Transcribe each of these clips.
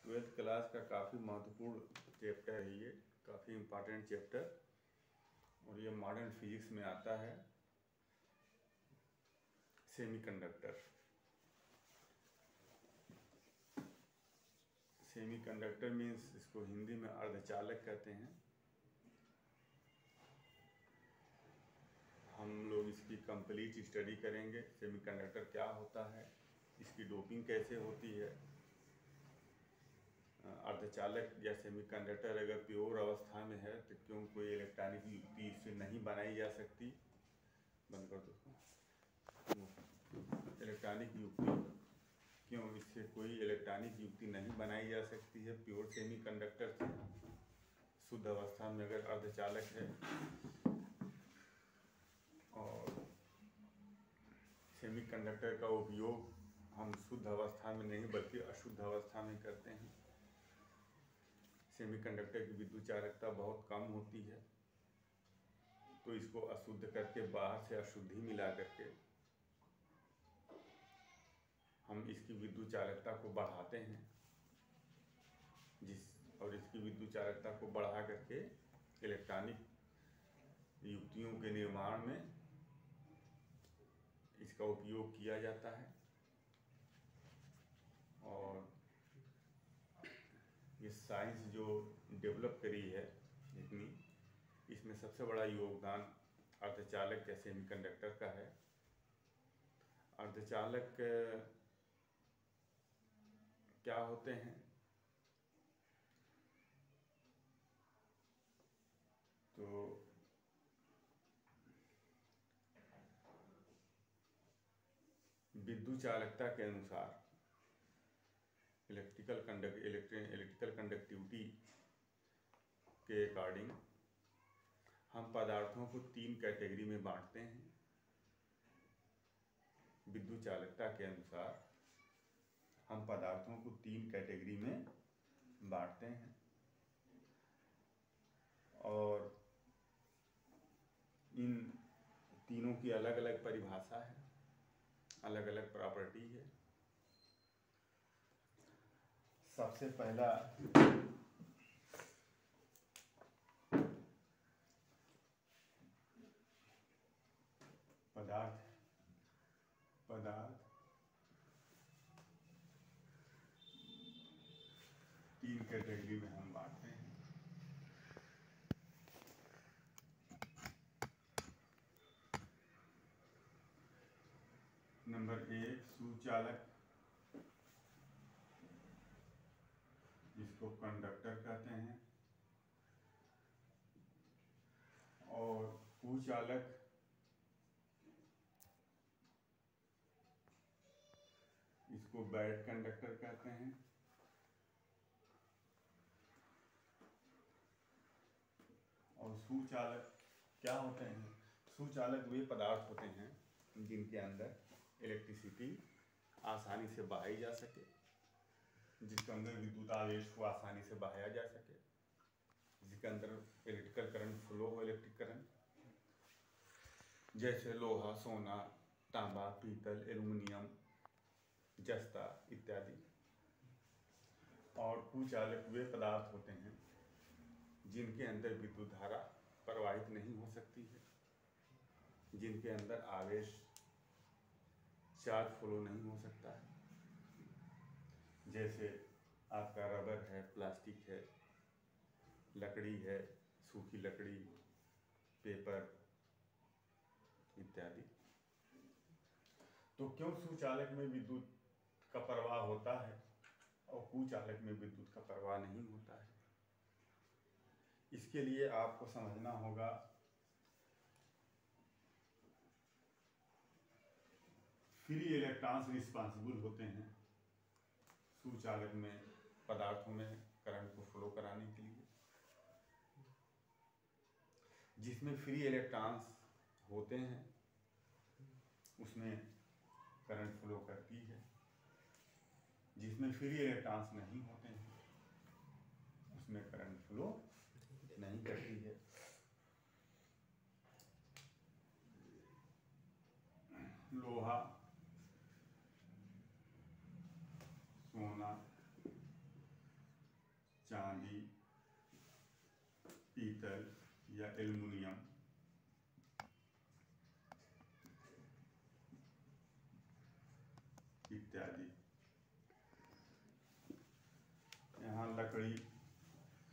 Twelfth class का काफ़ी महत्वपूर्ण चैप्टर है ये, काफ़ी इम्पोर्टेंट चैप्टर, और ये मॉडर्न फिजिक्स में आता है। सेमीकंडक्टर। सेमीकंडक्टर मीन्स इसको हिंदी में अर्धचालक कहते हैं। हम लोग इसकी कंप्लीट स्टडी करेंगे। सेमीकंडक्टर क्या होता है, इसकी डोपिंग कैसे होती है, अर्धचालक या सेमीकंडक्टर अगर प्योर अवस्था में है तो क्यों कोई इलेक्ट्रॉनिक युक्ति इससे नहीं बनाई जा सकती। बंद कर दो। इलेक्ट्रॉनिक युक्ति क्यों इससे कोई इलेक्ट्रॉनिक युक्ति नहीं बनाई जा सकती है प्योर सेमीकंडक्टर से। शुद्ध अवस्था में अगर अर्धचालक है, और सेमीकंडक्टर का उपयोग हम शुद्ध अवस्था में नहीं बल्कि अशुद्ध अवस्था में करते हैं। सेमीकंडक्टर की विद्युत चालकता बहुत कम होती है, तो इसको अशुद्ध करके बाहर से अशुद्धि मिला करके हम इसकी विद्युत चालकता को बढ़ाते हैं, और इसकी विद्युत चालकता को बढ़ा करके इलेक्ट्रॉनिक युक्तियों के निर्माण में इसका उपयोग किया जाता है। और ये साइंस जो डेवलप करी है इतनी, इसमें सबसे बड़ा योगदान अर्धचालक या सेमीकंडक्टर का है। अर्धचालक क्या होते हैं, तो विद्युत चालकता के अनुसार इलेक्ट्रिकल कंडक्टिविटी के अकॉर्डिंग हम पदार्थों को 3 कैटेगरी में बांटते हैं। विद्युत चालकता के अनुसार हम पदार्थों को 3 कैटेगरी में बांटते हैं, और इन तीनों की अलग अलग परिभाषा है, अलग अलग प्रॉपर्टी है। सबसे पहला पदार्थ 3 कैटेगरी में हम बांटते हैं। नंबर 1 सुचालक, जिसको कंडक्टर कहते हैं, और कुचालक इसको बैड कंडक्टर कहते हैं, और सुचालक क्या होते हैं। सुचालक वे पदार्थ होते हैं जिनके अंदर इलेक्ट्रिसिटी आसानी से बहाई जा सके, जिसके अंदर विद्युत आवेश को आसानी से बहाया जा सके, जिसके अंदर इलेक्ट्रिकल करंट फ्लो हो, इलेक्ट्रिक करंट, जैसे लोहा, सोना, तांबा, पीतल, एल्युमिनियम, जस्ता इत्यादि। और कुचालक वे पदार्थ होते हैं जिनके अंदर विद्युत धारा प्रवाहित नहीं हो सकती है, जिनके अंदर आवेश चार्ज फ्लो नहीं हो सकता है, जैसे आपका रबर है, प्लास्टिक है, लकड़ी है, सूखी लकड़ी, पेपर इत्यादि। तो क्यों सुचालक में विद्युत का प्रवाह होता है और कुचालक में विद्युत का प्रवाह नहीं होता है, इसके लिए आपको समझना होगा फ्री इलेक्ट्रॉन्स रिस्पांसिबल होते हैं सुचालक में पदार्थों में करंट को फ्लो कराने के लिए। जिसमें फ्री इलेक्ट्रॉन्स होते हैं उसमें करंट फ्लो करती है, जिसमें फ्री इलेक्ट्रॉन्स नहीं होते हैं उसमें करंट फ्लो नहीं करती है। लोहा, सोना, पीतल या एल्युमिनियम इत्यादि। यहाँ लकड़ी,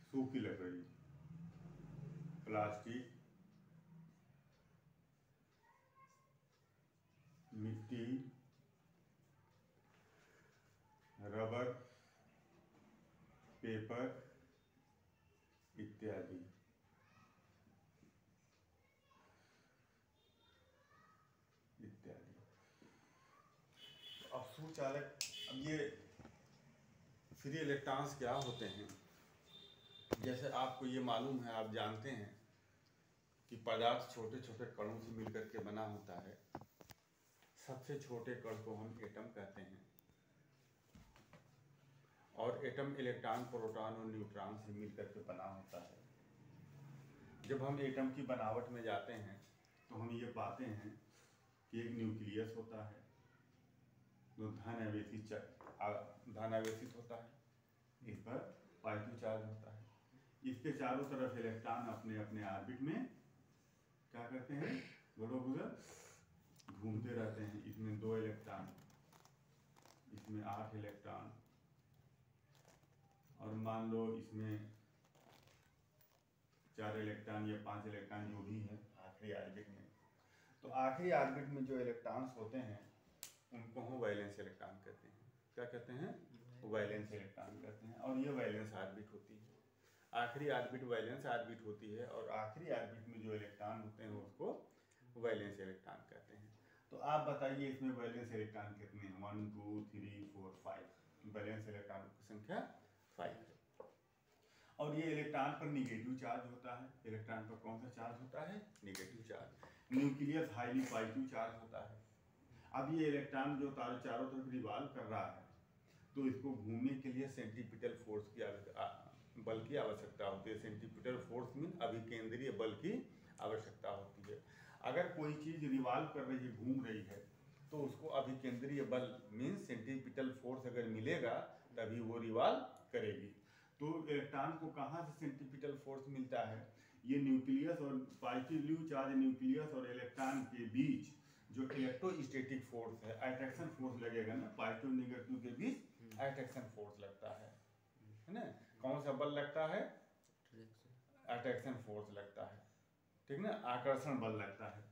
सूखी लकड़ी, प्लास्टिक, मिट्टी, रबर, पेपर इत्यादि। अब सुचालक, अब ये फ्री इलेक्ट्रॉन्स क्या होते हैं? जैसे आपको ये मालूम है, आप जानते हैं कि पदार्थ छोटे छोटे कणों से मिलकर के बना होता है। सबसे छोटे कण को हम एटम कहते हैं, और एटम इलेक्ट्रॉन, प्रोटॉन और न्यूट्रॉन से मिलकर के बना होता है। जब हम एटम की बनावट में जाते हैं तो हम ये पाते हैं कि एक न्यूक्लियस होता है जो धनावेशित होता है, इस पर पॉजिटिव चार्ज होता है। इसके चारों तरफ इलेक्ट्रॉन अपने अपने ऑर्बिट में क्या करते हैं, गुजर घूमते रहते हैं। इसमें 2 इलेक्ट्रॉन, इसमें 8 इलेक्ट्रॉन, और मान लो इसमें 4 इलेक्ट्रॉन या 5 इलेक्ट्रॉन जो भी है आखिरी ऑर्बिट में। तो आखिरी ऑर्बिट में जो इलेक्ट्रॉन्स होते हैं उनको हम वैलेंस इलेक्ट्रॉन कहते हैं। क्या कहते हैं? वैलेंस इलेक्ट्रॉन कहते हैं। और ये वैलेंस ऑर्बिट होती है। आखिरी ऑर्बिट वैलेंस ऑर्बिट होती है, और आखिरी ऑर्बिट में जो इलेक्ट्रॉन होते हैं उसको वैलेंस इलेक्ट्रॉन कहते हैं। तो आप बताइए इसमें वैलेंस इलेक्ट्रॉन कितने हैं? 1 2 3 4 5। वैलेंस इलेक्ट्रॉन की संख्या 5 है। और ये इलेक्ट्रॉन पर निगेटिव चार्ज होता है। इलेक्ट्रॉन पर कौन सा चार्ज होता है? Negative charge. Nucleus highly positive charge होता है। अब ये इलेक्ट्रॉन जो चारों तरफ रिवॉल्व कर रहा है, तो इसको घूमने के लिए सेंट्रीपिटल फोर्स की बल की आवश्यकता होती है। सेंट्रीपिटल फोर्स मीन अभिकेंद्रीय बल की आवश्यकता होती है। अगर कोई चीज रिवॉल्व कर रही है, घूम रही है, तो उसको अभिकेंद्रीय बल मीन सेंट्रीपिटल फोर्स अगर मिलेगा तभी वो रिवॉल्व करेगी। तो इलेक्ट्रॉन को कहाँ से सेंट्रीपिटल फोर्स मिलता है? ये न्यूक्लियस और पॉजिटिव चार्ज न्यूक्लियस और इलेक्ट्रॉन के बीच जो इलेक्ट्रोस्टैटिक फोर्स है, अट्रैक्शन फोर्स लगेगा ना, पॉजिटिव नेगेटिव के बीच अट्रैक्शन फोर्स लगता है ना। कौन सा बल लगता है? अट्रैक्शन फोर्स लगता है, ठीक ना, आकर्षण बल लगता है।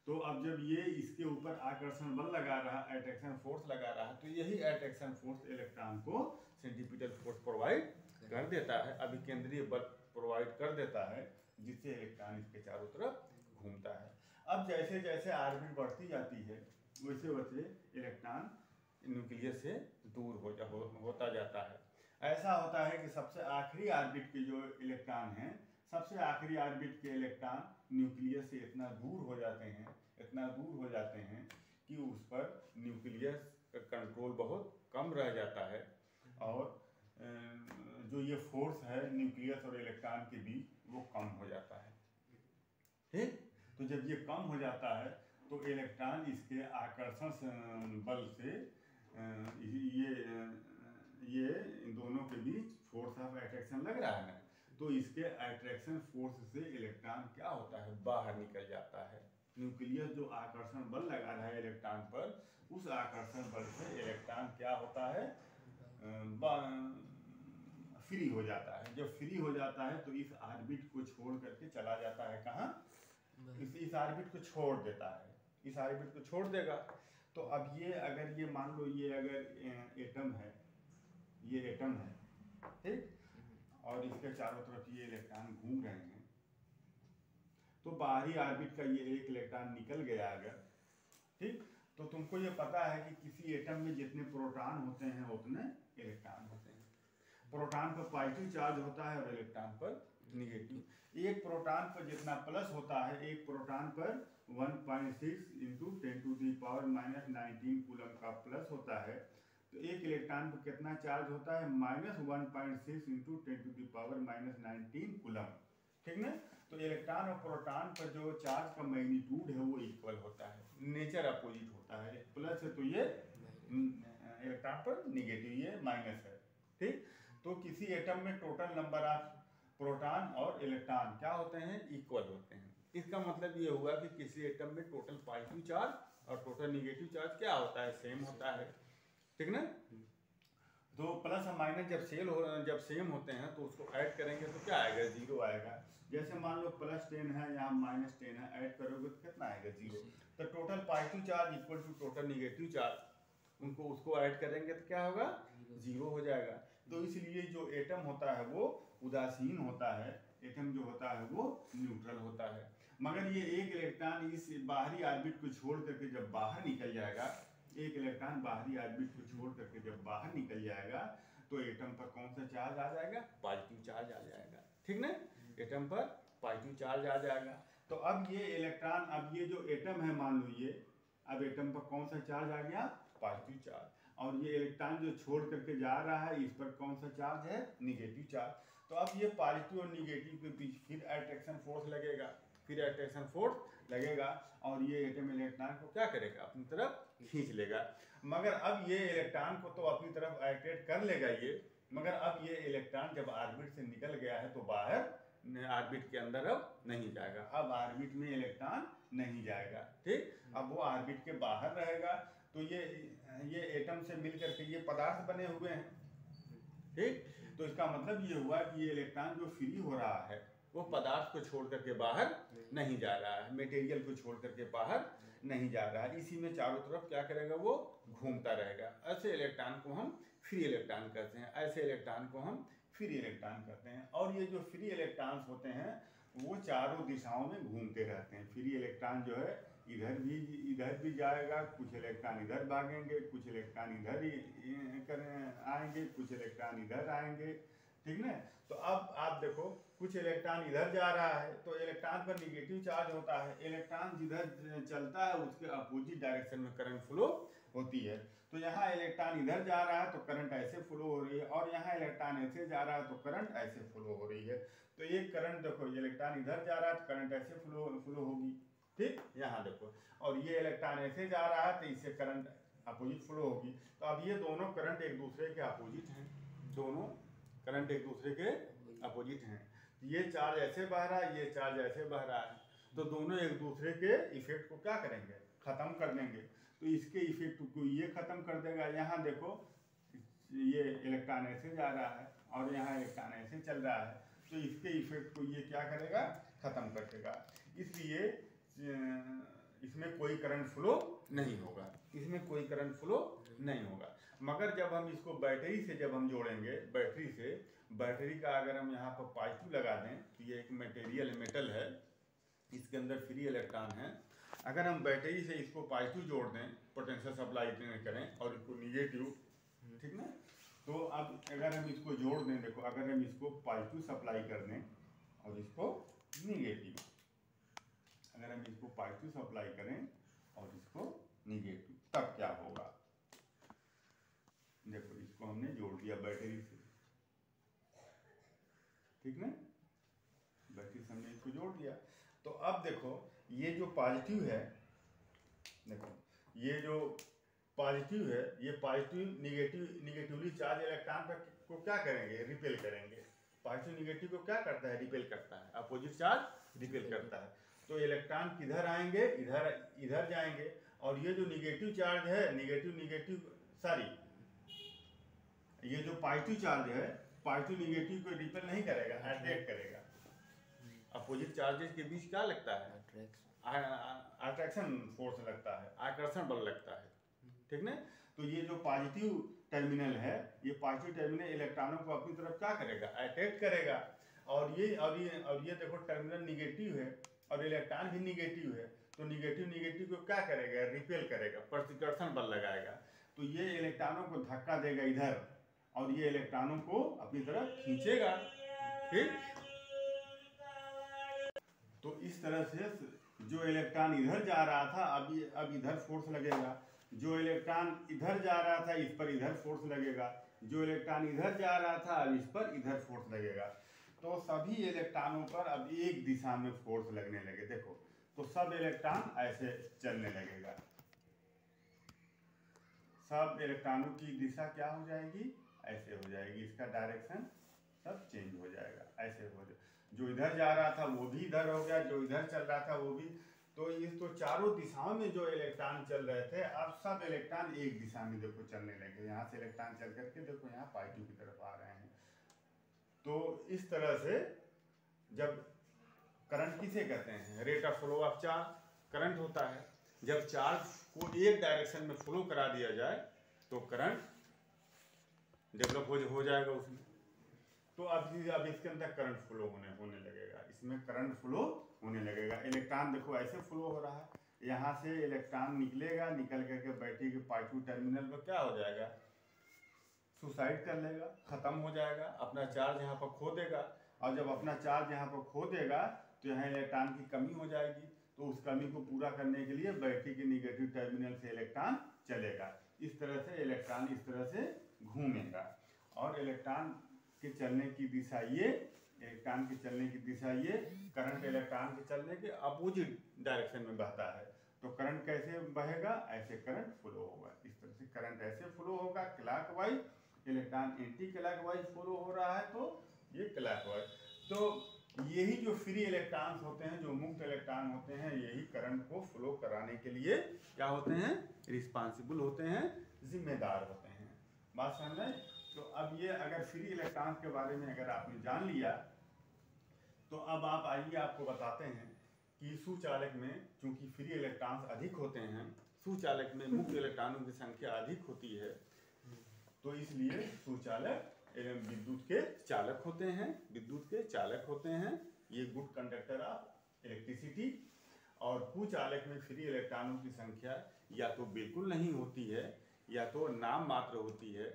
तो अब जब ये इसके ऊपर आकर्षण बल लगा रहा, अट्रैक्शन फोर्स लगा रहा, तो यही अट्रैक्शन फोर्स इलेक्ट्रॉन को सेंट्रीपिटल फोर्स प्रोवाइड कर देता है, अभिकेंद्रीय बल प्रोवाइड कर देता है, जिससे इलेक्ट्रॉन इसके चारों तरफ घूमता है। अब जैसे जैसे ऑर्बिट बढ़ती जाती है वैसे वैसे इलेक्ट्रॉन न्यूक्लियस से दूर होता जाता है। ऐसा होता है कि सबसे आखिरी ऑर्बिट के जो इलेक्ट्रॉन हैं, सबसे आखिरी ऑर्बिट के इलेक्ट्रॉन न्यूक्लियस से इतना दूर हो जाते हैं कि उस पर न्यूक्लियस का कंट्रोल बहुत कम रह जाता है, और जो ये फोर्स है न्यूक्लियस और इलेक्ट्रॉन के बीच वो कम हो जाता है। ठीक, तो जब ये कम हो जाता है तो इलेक्ट्रॉन इसके आकर्षण बल से ये इन दोनों के बीच फोर्स ऑफ अट्रैक्शन लग रहा है ना, तो इसके अट्रैक्शन फोर्स से इलेक्ट्रॉन क्या होता है? बाहर निकल जाता है। न्यूक्लियस जो आकर्षण बल लगा रहा है इलेक्ट्रॉन पर, उस आकर्षण बल से इलेक्ट्रॉन क्या होता है? फ्री हो जाता है। जब फ्री हो जाता है तो इस ऑर्बिट को छोड़ करके चला जाता है कहाँ? इस ऑर्बिट को छोड़ देता है। इस ऑर्बिट को छोड़ देगा तो अब ये अगर ये मान लो ये अगर एटम है, ये एटम है, ठीक, और इसके चारों तरफ ये इलेक्ट्रॉन घूम रहे हैं, तो बाहरी ऑर्बिट का ये एक इलेक्ट्रॉन निकल गया अगर, ठीक, तो तुमको ये पता है कि किसी एटम में जितने प्रोटॉन होते हैं उतने इलेक्ट्रॉन होते हैं। प्रोटॉन पर पॉजिटिव चार्ज होता है और इलेक्ट्रॉन पर निगेटिव। एक प्रोटॉन पर जितना प्लस होता है, एक प्रोटॉन पर 1.6 × 10⁻⁹ कूलम का प्लस होता है, तो एक इलेक्ट्रॉन पर कितना चार्ज होता है? -1.6 × 10⁻⁹ कूलम, ठीक ना। तो इलेक्ट्रॉन और प्रोटॉन पर जो चार्ज का मैग्नीट्यूड है वो इक्वल होता है, नेचर अपोजिट होता है। प्लस है तो ये इलेक्ट्रॉन पर निगेटिव, ये माइनस है, ठीक। तो किसी एटम में टोटल नंबर ऑफ प्रोटॉन और इलेक्ट्रॉन क्या होते हैं, इक्वल होते हैं। इसका मतलब ये हुआ कि किसी एटम में टोटल पॉजिटिव चार्ज और टोटल निगेटिव चार्ज क्या होता है, सेम होता है, ठीक ना। तो प्लस और माइनस जब सेम होते हैं तो उसको ऐड करेंगे तो क्या आएगा, 0 आएगा। जैसे मान लो +10 है, यहाँ -10 है, ऐड करोगे तो कितना आएगा, 0। तो total positive charge equal to total negative charge, उसको ऐड करेंगे तो क्या होगा, 0 हो जाएगा। तो इसलिए जो एटम होता है वो उदासीन होता है, एटम जो होता है वो न्यूट्रल होता है। मगर ये एक इलेक्ट्रॉन इस बाहरी ऑर्बिट को छोड़ करके जब बाहर निकल जाएगा, एक इलेक्ट्रॉन बाहरी ऑर्बिट को छोड़ करके जब बाहर निकल जाएगा तो एटम पर कौन सा चार्ज आ जाएगा, पॉजिटिव चार्ज आ जाएगा, ठीक ना। एटम पर पॉजिटिव चार्ज आ जाएगा। तो अब ये इलेक्ट्रॉन, अब ये जो एटम है मान लो ये, अब एटम पर कौन सा चार्ज आ गया, पॉजिटिव चार्ज। और ये इलेक्ट्रॉन जो छोड़ करके जा रहा है इस पर कौन सा चार्ज है, निगेटिव चार्ज। तो अब ये पॉजिटिव और निगेटिव के बीच फिर अट्रैक्शन फोर्स लगेगा, फिर अट्रैक्शन फोर्स लगेगा और ये एटम इलेक्ट्रॉन को क्या करेगा, अपनी तरफ खींच लेगा। मगर अब ये इलेक्ट्रॉन को तो अपनी तरफ अट्रैक्ट कर लेगा ये, मगर अब ये इलेक्ट्रॉन जब ऑर्बिट से निकल गया है तो बाहर ऑर्बिट के अंदर अब नहीं जाएगा, अब ऑर्बिट में इलेक्ट्रॉन नहीं जाएगा, ठीक। अब वो ऑर्बिट के बाहर रहेगा। तो ये एटम से मिलकर के ये पदार्थ बने हुए हैं, ठीक। तो इसका मतलब ये हुआ कि ये इलेक्ट्रॉन जो फ्री हो रहा है वो पदार्थ को छोड़ करके बाहर नहीं जा रहा है, मटेरियल को छोड़ करके बाहर नहीं जा रहा है, इसी में चारों तरफ क्या करेगा, वो घूमता रहेगा। ऐसे इलेक्ट्रॉन को हम फ्री इलेक्ट्रॉन कहते हैं, ऐसे इलेक्ट्रॉन को हम फ्री इलेक्ट्रॉन कहते हैं। और ये जो फ्री इलेक्ट्रॉन्स होते हैं वो चारों दिशाओं में घूमते रहते हैं। फ्री इलेक्ट्रॉन जो है इधर भी जाएगा, कुछ इलेक्ट्रॉन इधर भागेंगे, कुछ इलेक्ट्रॉन इधर आएंगे, कुछ इलेक्ट्रॉन इधर आएंगे, ठीक ना। तो अब आप देखो कुछ इलेक्ट्रॉन इधर जा रहा है तो इलेक्ट्रॉन पर निगेटिव चार्ज होता है, इलेक्ट्रॉन जिधर चलता है उसके अपोजिट डायरेक्शन में करंट फ्लो होती है। तो यहाँ इलेक्ट्रॉन इधर जा रहा है तो करंट ऐसे फ्लो हो रही है, और यहाँ इलेक्ट्रॉन ऐसे जा रहा है तो करंट ऐसे फ्लो हो रही है। तो एक करंट देखो, इलेक्ट्रॉन इधर जा रहा है तो करंट ऐसे फ्लो होगी, ठीक। यहाँ देखो, और ये इलेक्ट्रॉन ऐसे जा रहा है तो इससे करंट अपोजिट फ्लो होगी। तो अब ये दोनों करंट एक दूसरे के अपोजिट हैं, दोनों करंट एक दूसरे के अपोजिट हैं। ये चार्ज ऐसे बह रहा है, ये चार्ज ऐसे बह रहा है, तो दोनों एक दूसरे के इफेक्ट को क्या करेंगे, खत्म कर देंगे। तो इसके इफेक्ट को ये खत्म कर देगा। यहाँ देखो ये इलेक्ट्रॉन ऐसे जा रहा है और यहाँ इलेक्ट्रॉन ऐसे चल रहा है, तो इसके इफेक्ट को ये क्या करेगा, खत्म कर देगा। इसलिए इसमें कोई करंट फ्लो नहीं होगा, इसमें कोई करंट फ्लो नहीं होगा। मगर जब हम इसको बैटरी से जब हम जोड़ेंगे, बैटरी का अगर हम यहाँ पर पॉजिटिव लगा दें तो ये एक मटेरियल मेटल है, इसके अंदर फ्री इलेक्ट्रॉन है। अगर हम बैटरी से इसको पॉजिटिव जोड़ दें, पोटेंशियल सप्लाई करें और इसको निगेटिव, ठीक ना। तो अब अगर हम इसको जोड़ दें, देखो अगर हम इसको पॉजिटिव सप्लाई कर दें और इसको निगेटिव, अगर हम इसको पॉजिटिव सप्लाई करें और इसको निगेटिव, तब क्या होगा। देखो इसको हमने जोड़ दिया बैटरी से, ठीक ना, बैटरी से हमने इसको जोड़ दिया। तो अब देखो ये जो पॉजिटिव है, देखो ये जो पॉजिटिव है, ये पॉजिटिव निगेटिवली चार्ज इलेक्ट्रॉन को क्या करेंगे, रिपेल करेंगे। पॉजिटिव निगेटिव को क्या करता है, रिपेल करता है, अपोजिट चार्ज रिपेल करता है। तो इलेक्ट्रॉन किधर आएंगे, इधर जाएंगे। और ये जो निगेटिव चार्ज है, ये जो पॉजिटिव चार्ज है, पॉजिटिव निगेटिव को रिपेल नहीं करेगा, अट्रैक्ट करेगा। अपोजिट चार्जेस के बीच क्या लगता है, अट्रैक्शन फोर्स लगता है, आकर्षण बल लगता है, ठीक ना। तो ये जो पॉजिटिव टर्मिनल है, ये पॉजिटिव टर्मिनल इलेक्ट्रॉनों को अपनी तरफ क्या करेगा, अट्रैक्ट करेगा। और ये देखो टर्मिनल निगेटिव है और इलेक्ट्रॉन भी निगेटिव है, तो निगेटिव को क्या करेगा, रिपेल करेगा, प्रतिकर्षण बल लगाएगा। तो ये इलेक्ट्रॉनों को धक्का देगा इधर और ये इलेक्ट्रॉनों को अपनी तरफ खींचेगा, ठीक। तो इस तरह से जो इलेक्ट्रॉन इधर जा रहा था अब इधर फोर्स लगेगा, जो इलेक्ट्रॉन इधर जा रहा था इस पर इधर फोर्स लगेगा, जो इलेक्ट्रॉन इधर जा रहा था अब इस पर इधर फोर्स लगेगा। तो सभी इलेक्ट्रॉनों पर अब एक दिशा में फोर्स लगने लगे। देखो तो सब इलेक्ट्रॉन ऐसे चलने लगेगा, सब इलेक्ट्रॉनों की दिशा क्या हो जाएगी, ऐसे हो जाएगी, इसका डायरेक्शन सब चेंज हो जाएगा, ऐसे हो जाए। जो इधर जा रहा था वो भी इधर हो गया, जो इधर चल रहा था वो भी। तो ये तो चारों दिशाओं में जो इलेक्ट्रॉन चल रहे थे, अब सब इलेक्ट्रॉन एक दिशा में देखो चलने लगे। यहाँ से इलेक्ट्रॉन चल करके देखो यहाँ π2 की तरफ आ रहे हैं। तो इस तरह से जब करंट किसे कहते हैं, rate of flow of charge current होता है। जब चार्ज को एक डायरेक्शन में फ्लो करा दिया जाए तो करंट डेवलप हो जाएगा उसमें। तो अब इसके अंदर करंट फ्लो होने लगेगा, इसमें करंट फ्लो होने लगेगा। इलेक्ट्रॉन देखो ऐसे फ्लो हो रहा है, यहाँ से इलेक्ट्रॉन निकलेगा, निकल करके बैटरी के π2 टर्मिनल पर क्या हो जाएगा, सुसाइड कर लेगा, खत्म हो जाएगा, अपना चार्ज यहाँ पर खो देगा। और जब अपना चार्ज यहाँ पर खो देगा तो यहाँ इलेक्ट्रॉन की कमी हो जाएगी। तो उस कमी को पूरा करने के लिए बैटरी के निगेटिव टर्मिनल से इलेक्ट्रॉन चलेगा। इस तरह से इलेक्ट्रॉन इस तरह से घूमेगा। और इलेक्ट्रॉन के चलने की दिशा ये, इलेक्ट्रॉन के चलने की दिशा ये, करंट इलेक्ट्रॉन के चलने के अपोजिट डायरेक्शन में बहता है। तो करंट कैसे बहेगा, ऐसे करंट फ्लो होगा। इस तरह से करंट ऐसे फ्लो होगा clockwise, electron anti clockwise flow हो रहा है तो ये क्लॉकवाइज। तो यही जो फ्री इलेक्ट्रॉन्स होते हैं, जो मुक्त इलेक्ट्रॉन होते हैं, यही करंट को फ्लो कराने के लिए क्या होते हैं, रिस्पांसिबल होते हैं, जिम्मेदार होते हैं। बात समझ में? तो अब ये अगर फ्री इलेक्ट्रॉन के बारे में अगर आपने जान लिया तो अब आप आइए आपको बताते हैं कि सुचालक में चूंकि फ्री इलेक्ट्रॉन्स अधिक होते हैं, सुचालक में मुक्त इलेक्ट्रॉनों की संख्या अधिक होती है, तो इसलिए सुचालक एवं विद्युत के चालक होते हैं, विद्युत के चालक होते हैं। ये गुड कंडक्टर ऑफ इलेक्ट्रिसिटी। और कुचालक में फ्री इलेक्ट्रॉनों की संख्या या तो बिल्कुल नहीं होती है या तो नाम मात्र होती है,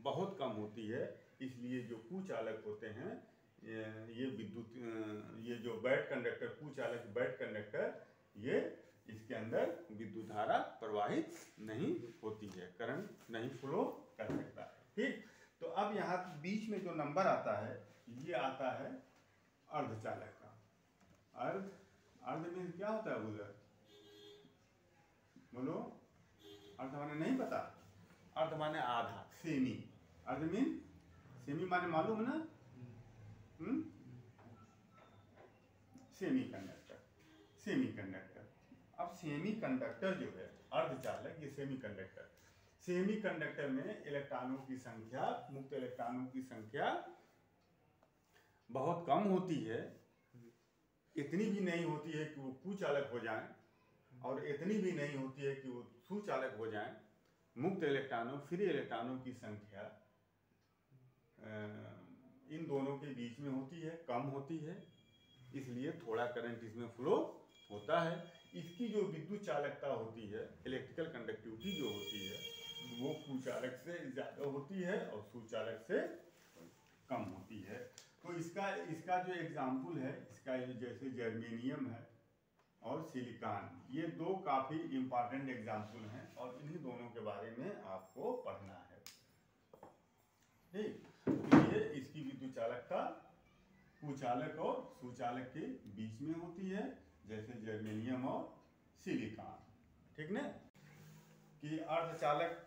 बहुत कम होती है। इसलिए जो कुचालक होते हैं, ये विद्युत, ये जो बैड कंडक्टर, कुचालक बैड कंडक्टर, ये इसके अंदर विद्युत धारा प्रवाहित नहीं होती है, करंट नहीं फ्लो कर सकता है। ठीक। तो अब यहाँ बीच में जो नंबर आता है ये आता है अर्धचालक का। अर्ध में क्या होता है उधर, बोलो? अर्ध माने नहीं पता? अर्ध माने आधा, सेमी। अर्ध मीन सेमी माने मालूम है ना? Semi conductor, semi conductor. अब सेमी कंडक्टर जो है अर्धचालक, ये सेमी कंडक्टर, सेमी कंडक्टर में इलेक्ट्रॉनों की संख्या, मुक्त इलेक्ट्रॉनों की संख्या बहुत कम होती है। इतनी भी नहीं होती है कि वो कुचालक हो जाएं और इतनी भी नहीं होती है कि वो सुचालक हो जाएं। मुक्त इलेक्ट्रॉनों, फ्री इलेक्ट्रॉनों की संख्या इन दोनों के बीच में होती है, कम होती है, इसलिए थोड़ा करंट इसमें फ्लो होता है। इसकी जो विद्युत चालकता होती है, इलेक्ट्रिकल कंडक्टिविटी जो होती है, वो कुचालक से ज़्यादा होती है और सुचालक से कम होती है। तो इसका जो एग्जाम्पल है, इसका जैसे जर्मेनियम है और सिलिकॉन, ये दो काफ़ी इम्पॉर्टेंट एग्जाम्पल हैं और इन्हीं दोनों के बारे में आपको पढ़ना है। ठीक। तो ये इसकी विद्युत चालकता कुचालक और सुचालक के बीच में होती है, जैसे जर्मेनियम और सिलिकॉन। ठीक ना? कि अर्धचालक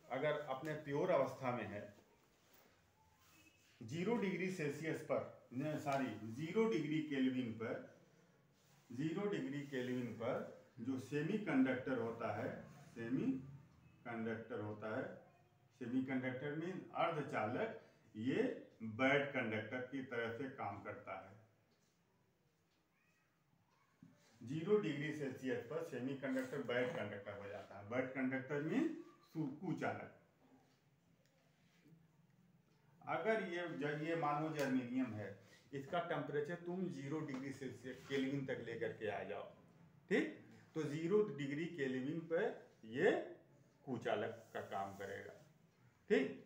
अगर अपने प्योर अवस्था में है, 0 डिग्री सेल्सियस पर, सॉरी 0 डिग्री केल्विन पर, 0 डिग्री केल्विन पर जो सेमी कंडक्टर होता है, सेमी कंडक्टर होता है, सेमी कंडक्टर मीन अर्धचालक, ये बैड कंडक्टर की तरह से काम करता है। 0 डिग्री सेल्सियस पर सेमी कंडक्टर बैड कंडक्टर हो जाता है। बैड कंडक्टर मीन कुचालक। अगर ये मानो जर्मेनियम है, इसका टेम्परेचर तुम 0 डिग्री सेल्सियस केल्विन तक लेकर के आ जाओ, ठीक? तो 0 डिग्री केल्विन पर ये कुचालक का काम करेगा, ठीक?